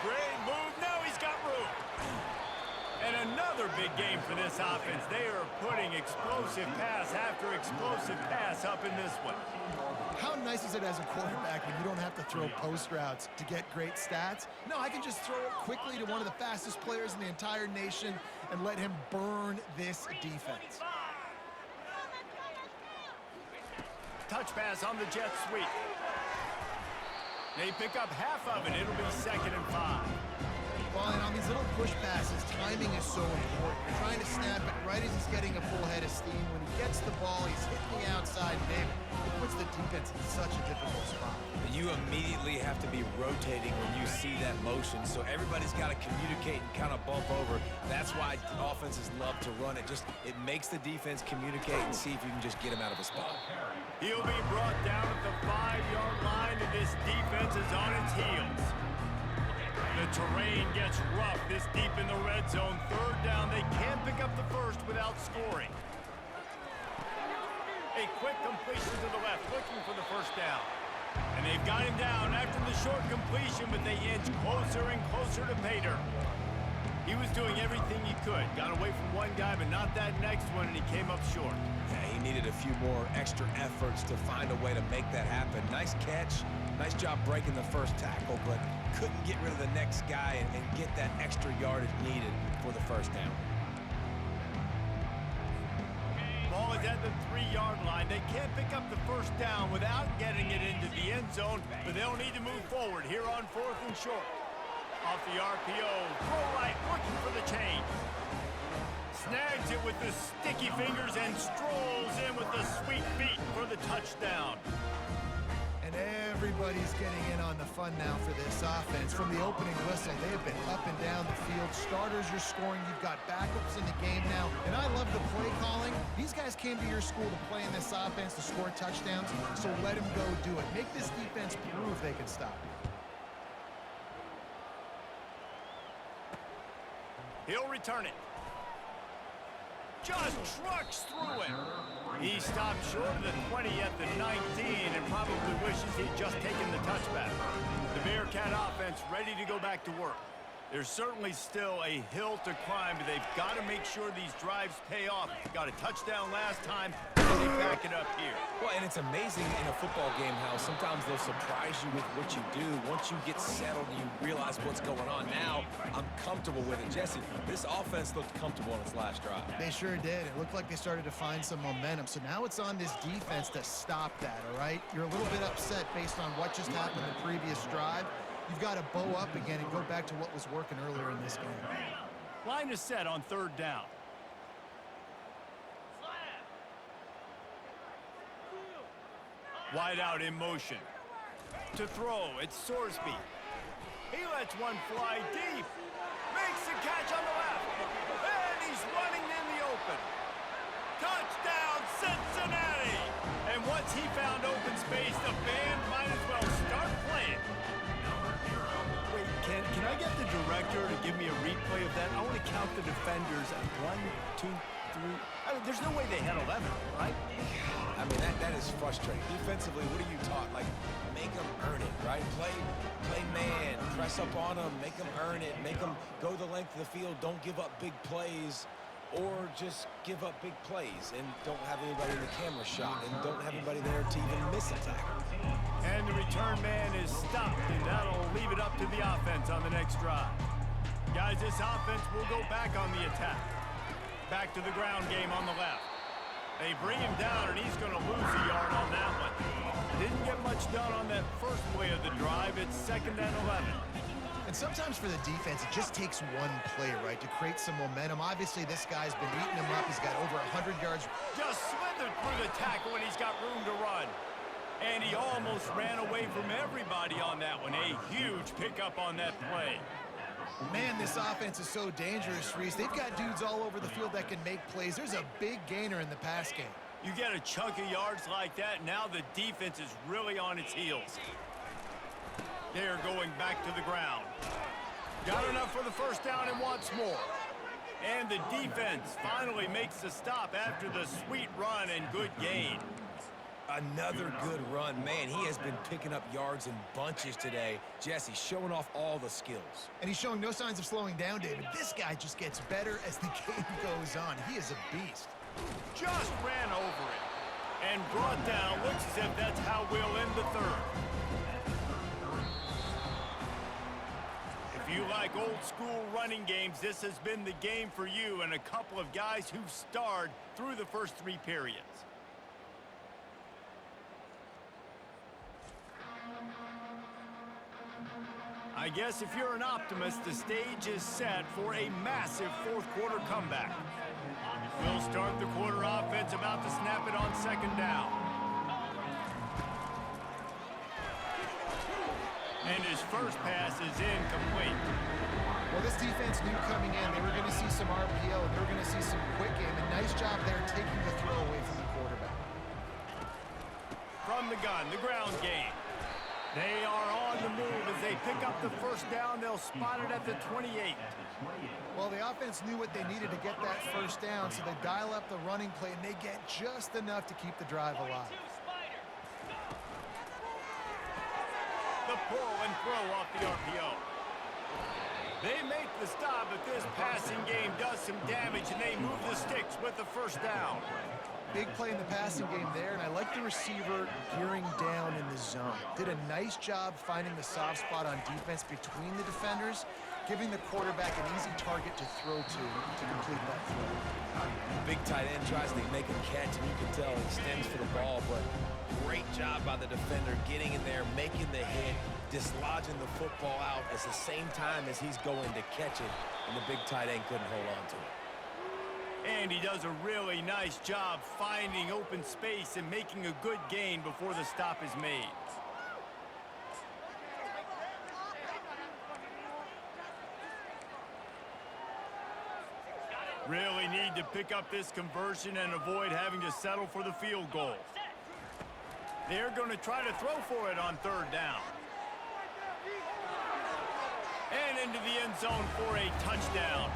Speaker 1: Great move. Now he's got room. And another big game for this offense. They are putting explosive pass after explosive pass up in this one.
Speaker 3: How nice is it as a quarterback when you don't have to throw post routes to get great stats? No, I can just throw it quickly to one of the fastest players in the entire nation and let him burn this defense.
Speaker 1: Touch pass on the jet sweep. They pick up half of it. It'll be 2nd and 5.
Speaker 3: Well, and on these little push passes, timing is so important. You're trying to snap it right as he's getting a full head of steam. When he gets the ball, he's hitting the outside big. It puts the defense in such a difficult spot.
Speaker 2: You immediately have to be rotating when you see that motion, so everybody's got to communicate and kind of bump over. That's why offenses love to run it. It makes the defense communicate and see if you can just get him out of a spot.
Speaker 1: He'll be brought down at the 5-yard line, and this defense is on its heels. The terrain gets rough this deep in the red zone. 3rd down, they can't pick up the first without scoring. A quick completion to the left, looking for the first down. And they've got him down after the short completion, but they inch closer and closer to pay dirt. He was doing everything he could. Got away from one guy, but not that next one, and he came up short.
Speaker 2: Yeah, he needed a few more extra efforts to find a way to make that happen. Nice catch. Nice job breaking the first tackle, but couldn't get rid of the next guy and get that extra yardage needed for the first down.
Speaker 1: Ball is at the 3-yard line. They can't pick up the first down without getting it into the end zone, but they'll need to move forward here on 4th and short. Off the RPO, throw right, looking for the chain. Snags it with the sticky fingers and strolls in with the sweet feet for the touchdown.
Speaker 3: And everybody's getting in on the fun now for this offense. From the opening whistle, they have been up and down the field. Starters are scoring. You've got backups in the game now. And I love the play calling. These guys came to your school to play in this offense to score touchdowns, so let them go do it. Make this defense prove they can stop it.
Speaker 1: He'll return it. Just trucks through it. He stopped short of the 20 at the 19 and probably wishes he'd just taken the touchback. The Bearcat offense ready to go back to work. There's certainly still a hill to climb, but they've got to make sure these drives pay off. Got a touchdown last time, and they back it up here.
Speaker 2: Well, and it's amazing in a football game how sometimes they'll surprise you with what you do. Once you get settled and you realize what's going on now, I'm comfortable with it. Jesse, this offense looked comfortable on its last drive.
Speaker 3: They sure did. It looked like they started to find some momentum. So now it's on this defense to stop that, all right? You're a little bit upset based on what just happened the previous drive. You've got to bow up again and go back to what was working earlier in this game.
Speaker 1: Line is set on 3rd down. Wide out in motion. To throw, it's Sorsby. He lets one fly deep. Makes the catch on the left. And he's running in the open. Touchdown, Cincinnati! And once he found open space, the band might as well start playing. Wait, can I get the director to give me a replay of that? I want to count the defenders at 1, 2, 3. I mean, there's no way they had 11, right?
Speaker 2: I mean, that is frustrating. Defensively, what are you taught? Like, make them earn it, right? Play man, press up on them, make them earn it, make them go the length of the field, don't give up big plays, or just give up big plays and don't have anybody in the camera shot and don't have anybody there to even miss a tackle.
Speaker 1: And the return man is stopped, and that'll leave it up to the offense on the next drive. Guys, this offense will go back on the attack. Back to the ground game on the left. They bring him down, and he's going to lose a yard on that one. Didn't get much done on that first play of the drive. It's 2nd and 11.
Speaker 3: And sometimes for the defense, it just takes one play, right, to create some momentum. Obviously, this guy's been eating him up. He's got over 100 yards.
Speaker 1: Just slithered through the tackle, and he's got room to run. And he almost ran away from everybody on that one. A huge pickup on that play.
Speaker 3: Man, this offense is so dangerous, Reese. They've got dudes all over the field that can make plays. There's a big gainer in the pass game.
Speaker 1: You get a chunk of yards like that, now the defense is really on its heels. They're going back to the ground. Got enough for the first down and wants more. And the defense finally makes the stop after the sweet run and good gain.
Speaker 2: Another good run. Man, he has been picking up yards in bunches today. Jesse showing off all the skills.
Speaker 3: And he's showing no signs of slowing down, David. This guy just gets better as the game goes on. He is a beast.
Speaker 1: Just ran over it and brought down. Looks as if that's how we'll end the third. If you like old school running games, this has been the game for you and a couple of guys who've starred through the first 3 periods. I guess if you're an optimist, the stage is set for a massive fourth-quarter comeback. We'll start the quarter offense, about to snap it on 2nd down. And his first pass is incomplete.
Speaker 3: Well, this defense knew coming in they were going to see some RPO, and they were going to see some quick game. A nice job there taking the throw away from the quarterback.
Speaker 1: From the gun, the ground game. They are on the move as they pick up the first down. They'll spot it at the 28.
Speaker 3: Well, the offense knew what they needed to get that first down, so they dial up the running play, and they get just enough to keep the drive alive.
Speaker 1: The pull and throw off the RPO. They make the stop, but this passing game does some damage, and they move the sticks with the first down.
Speaker 3: Big play in the passing game there, and I like the receiver gearing down in the zone. Did a nice job finding the soft spot on defense between the defenders, giving the quarterback an easy target to throw to complete that throw.
Speaker 2: Big tight end tries to make a catch, and you can tell he stems for the ball, but great job by the defender getting in there, making the hit, dislodging the football out at the same time as he's going to catch it, and the big tight end couldn't hold on to it.
Speaker 1: And he does a really nice job finding open space and making a good gain before the stop is made. Really need to pick up this conversion and avoid having to settle for the field goal. They're going to try to throw for it on 3rd down. And into the end zone for a touchdown.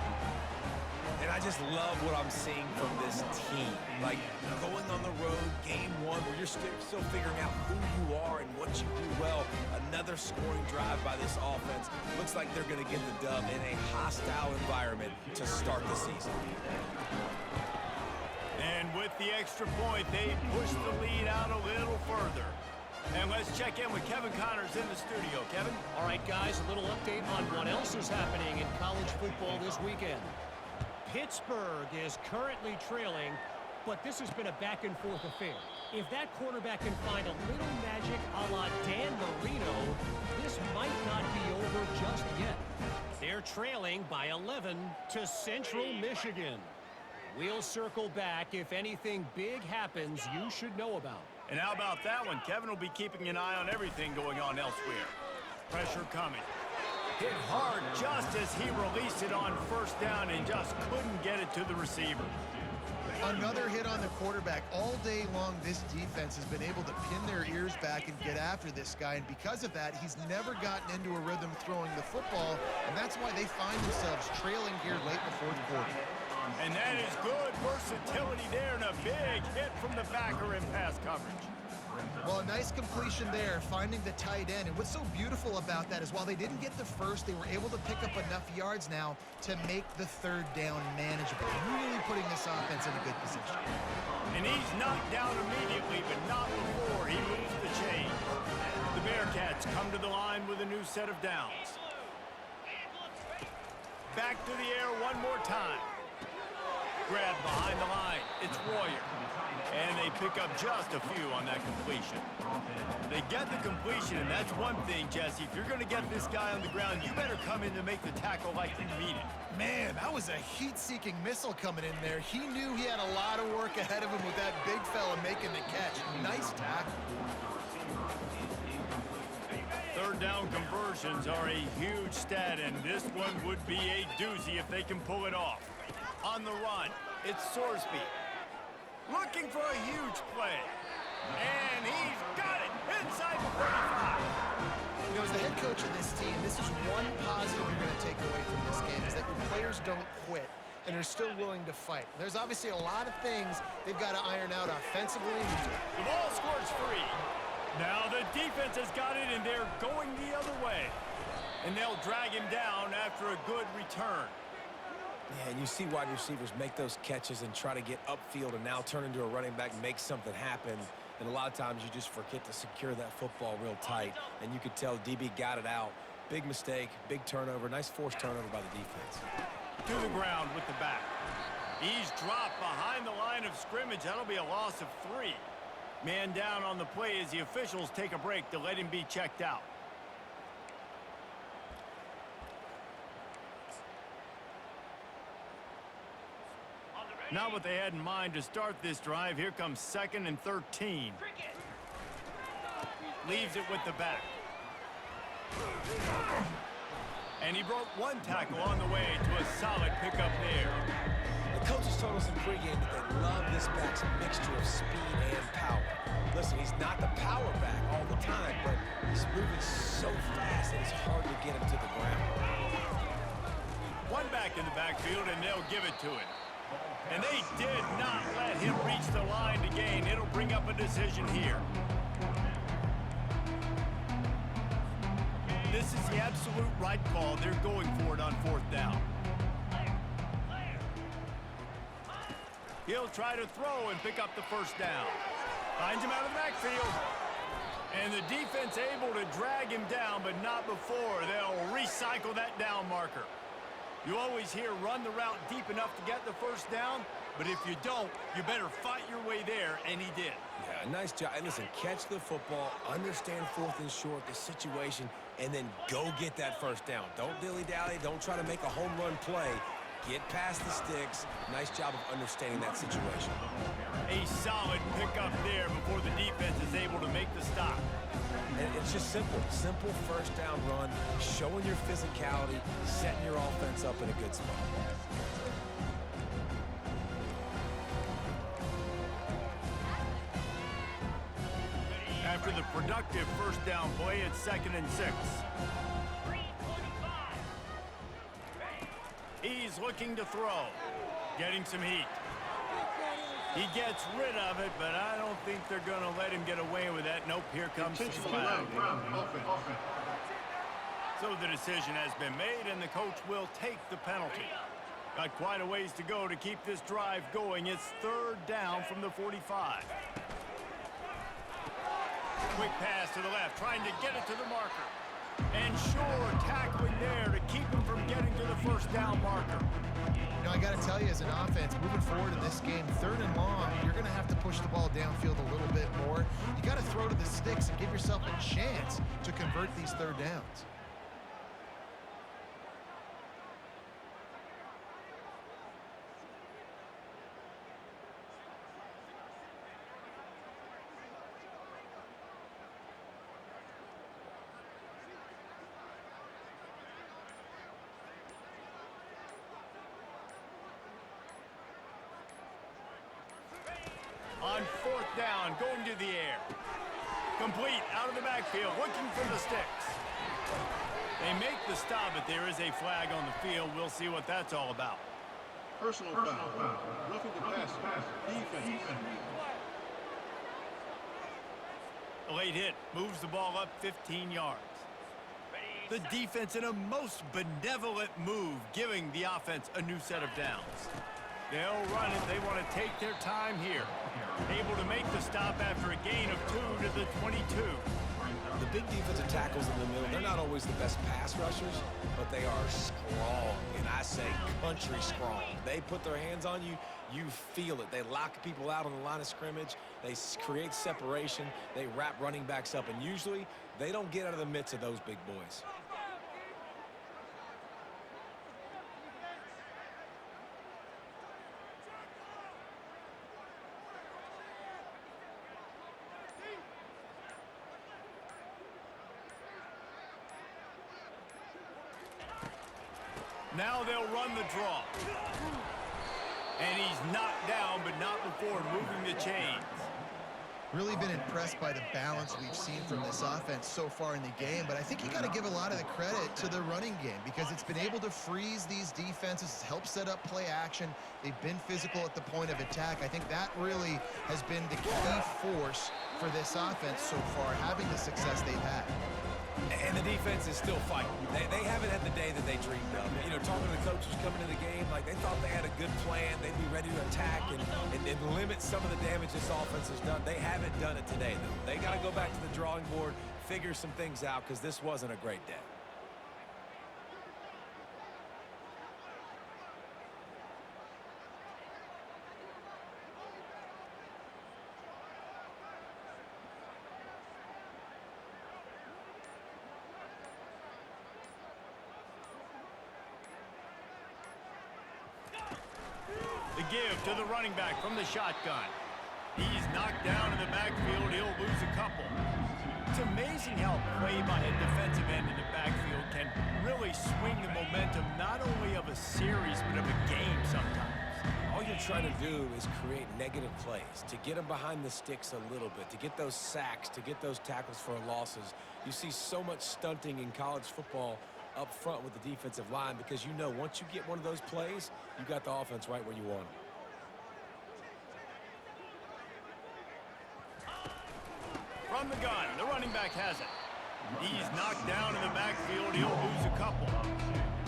Speaker 2: And I just love what I'm seeing from this team. Like, going on the road, game 1, where you're still figuring out who you are and what you do well. Another scoring drive by this offense. Looks like they're going to get the dub in a hostile environment to start the season.
Speaker 1: And with the extra point, they push the lead out a little further. And let's check in with Kevin Connors in the studio. Kevin?
Speaker 5: All right, guys, a little update on what else is happening in college football this weekend. Pittsburgh is currently trailing, but this has been a back-and-forth affair. If that quarterback can find a little magic a la Dan Marino, this might not be over just yet. They're trailing by 11 to Central Michigan. We'll circle back if anything big happens you should know about.
Speaker 1: And how about that one? Kevin will be keeping an eye on everything going on elsewhere. Pressure coming. Hit hard just as he released it on 1st down and just couldn't get it to the receiver.
Speaker 3: Another hit on the quarterback. All day long, this defense has been able to pin their ears back and get after this guy, and because of that, he's never gotten into a rhythm throwing the football, and that's why they find themselves trailing here late in the 4th quarter.
Speaker 1: And that is good versatility there and a big hit from the backer in pass coverage.
Speaker 3: Well, a nice completion there, finding the tight end. And what's so beautiful about that is while they didn't get the first, they were able to pick up enough yards now to make the 3rd down manageable. Really putting this offense in a good position.
Speaker 1: And he's knocked down immediately, but not before he moves the chains. The Bearcats come to the line with a new set of downs. Back to the air one more time. Grab behind the line. It's Royer. And they pick up just a few on that completion. They get the completion, and that's one thing, Jesse. If you're going to get this guy on the ground, you better come in to make the tackle like you mean it.
Speaker 3: Man, that was a heat-seeking missile coming in there. He knew he had a lot of work ahead of him with that big fella making the catch. Nice tackle.
Speaker 1: 3rd down conversions are a huge stat, and this one would be a doozy if they can pull it off. On the run, it's Sorsby. Looking for a huge play. And he's got it inside the 35.
Speaker 3: You know, as the head coach of this team, this is one positive you're going to take away from this game, is that your players don't quit. and are still willing to fight. There's obviously a lot of things they've got to iron out offensively.
Speaker 1: The ball squirts free. Now the defense has got it, and they're going the other way. And they'll drag him down after a good return.
Speaker 2: Yeah, and you see wide receivers make those catches and try to get upfield and now turn into a running back and make something happen. And a lot of times you just forget to secure that football real tight. And you could tell DB got it out. Big mistake, big turnover, nice forced turnover by the defense.
Speaker 1: To the ground with the back. He's dropped behind the line of scrimmage. That'll be a loss of 3. Man down on the play as the officials take a break to let him be checked out. Now what they had in mind to start this drive. Here comes 2nd and 13. Leaves it with the back. And he broke 1 tackle on the way to a solid pickup there.
Speaker 2: The coaches told us in pregame that they love this back's mixture of speed and power. Listen, he's not the power back all the time, but he's moving so fast that it's hard to get him to the ground.
Speaker 1: 1 back in the backfield, and they'll give it to him. And they did not let him reach the line to gain. It'll bring up a decision here. This is the absolute right call. They're going for it on 4th down. He'll try to throw and pick up the 1st down. Finds him out of the backfield. And the defense able to drag him down, but not before. They'll recycle that down marker. You always hear run the route deep enough to get the 1st down, but if you don't, you better fight your way there, and he did.
Speaker 2: Yeah, nice job. And listen, catch the football, understand 4th and short, the situation, and then go get that 1st down. Don't dilly-dally. Don't try to make a home run play. Get past the sticks. Nice job of understanding that situation.
Speaker 1: A solid pickup there before the defense is able to make the stop.
Speaker 2: And it's just simple. Simple 1st down run, showing your physicality, setting your offense up in a good spot.
Speaker 1: After the productive 1st down play, it's 2nd and 6. He's looking to throw. Getting some heat. He gets rid of it, but I don't think they're going to let him get away with that. Nope, here comes the flag. So the decision has been made, and the coach will take the penalty. Got quite a ways to go to keep this drive going. It's 3rd down from the 45. Quick pass to the left, trying to get it to the marker. And sure, tackling there to keep him from getting to the 1st down marker.
Speaker 3: You know, I got to tell you, as an offense, moving forward in this game, 3rd and long, you're going to have to push the ball downfield a little bit more. You got to throw to the sticks and give yourself a chance to convert these 3rd downs.
Speaker 1: On 4th down, going to the air. Complete, out of the backfield, looking for the sticks. They make the stop, but there is a flag on the field. We'll see what that's all about.
Speaker 4: Personal foul. Roughing the passer. Defense.
Speaker 1: A late hit moves the ball up 15 yards. The defense in a most benevolent move, giving the offense a new set of downs. They'll run it. They want to take their time here. Able to make the stop after a gain of 2 to the 22.
Speaker 2: The big defensive tackles in the middle, they're not always the best pass rushers, but they are strong, and I say country strong. They put their hands on you, you feel it. They lock people out on the line of scrimmage. They create separation. They wrap running backs up, and usually they don't get out of the midst of those big boys.
Speaker 1: Now they'll run the draw. And he's knocked down, but not before moving the chains.
Speaker 3: Really been impressed by the balance we've seen from this offense so far in the game, but I think you got to give a lot of the credit to the running game because it's been able to freeze these defenses, help set up play action. They've been physical at the point of attack. I think that really has been the key force for this offense so far, having the success they've had.
Speaker 2: And the defense is still fighting. They haven't had the day that they dreamed of. You know, talking to the coaches coming into the game, like they thought they had a good plan. They'd be ready to attack and limit some of the damage this offense has done. They haven't done it today, though. They got to go back to the drawing board, figure some things out, because this wasn't a great day.
Speaker 1: The give to the running back from the shotgun. He's knocked down in the backfield. He'll lose a couple. It's amazing how play by a defensive end in the backfield can really swing the momentum not only of a series but of a game sometimes.
Speaker 2: All you're trying to do is create negative plays, to get them behind the sticks a little bit, to get those sacks, to get those tackles for losses. You see so much stunting in college football up front with the defensive line because you know once you get one of those plays, you got the offense right where you want them.
Speaker 1: From the gun, the running back has it. He's knocked down in the backfield. He'll lose a couple.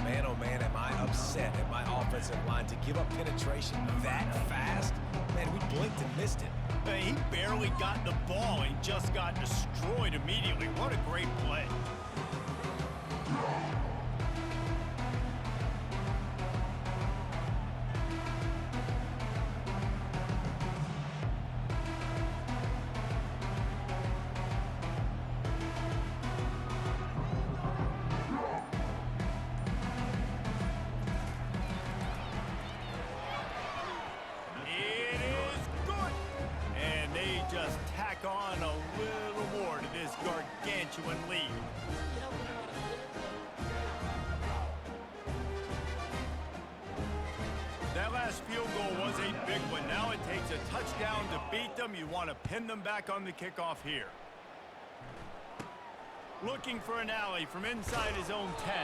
Speaker 2: Man, oh man, am I upset at my offensive line to give up penetration that fast? Man, we blinked and missed it.
Speaker 1: He barely got the ball. He just got destroyed immediately. What a great play. Just tack on a little more to this gargantuan lead. That last field goal was a big one. Now it takes a touchdown to beat them. You want to pin them back on the kickoff here. Looking for an alley from inside his own 10.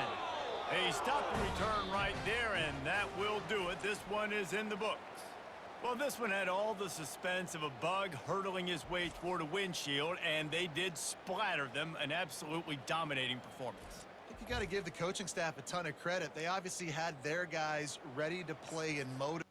Speaker 1: A stop and return right there, and that will do it. This one is in the books. Well, this one had all the suspense of a bug hurtling his way toward a windshield, and they did splatter them. An absolutely dominating performance.
Speaker 3: I think you got to give the coaching staff a ton of credit. They obviously had their guys ready to play in mode.